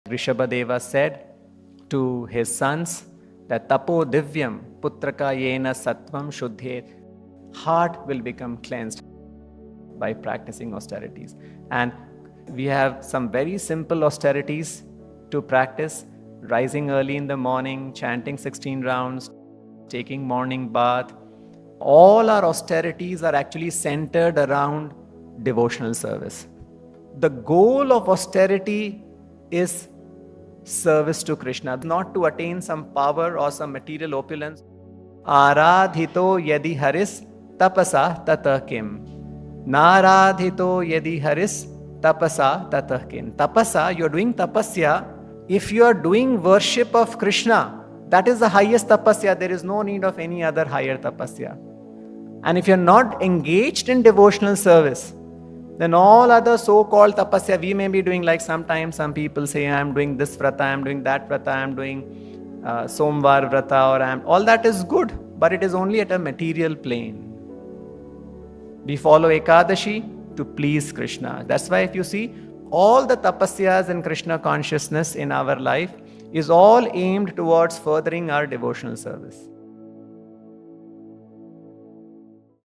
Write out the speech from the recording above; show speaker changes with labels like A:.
A: Rishabhadeva said to his sons that tapo divyam putraka yena sattvam shuddhet. Heart will become cleansed by practicing austerities. And we have some very simple austerities to practice: rising early in the morning, chanting 16 rounds, taking morning bath. All our austerities are actually centered around devotional service. The goal of austerity is service to Krishna, not to attain some power or some material opulence. Aradhito yadi haris tapasa tata kim. Naradhito yadi haris tapasa tata kim. Tapasa, you're doing tapasya. If you are doing worship of Krishna, that is the highest tapasya. There is no need of any other higher tapasya. And if you're not engaged in devotional service, then all other so-called tapasya we may be doing, like sometimes some people say, I'm doing this vrata, I'm doing that vrata, I'm doing Somvar vrata, all that is good, but it is only at a material plane. We follow Ekadashi to please Krishna. That's why if you see, all the tapasyas in Krishna consciousness in our life is all aimed towards furthering our devotional service.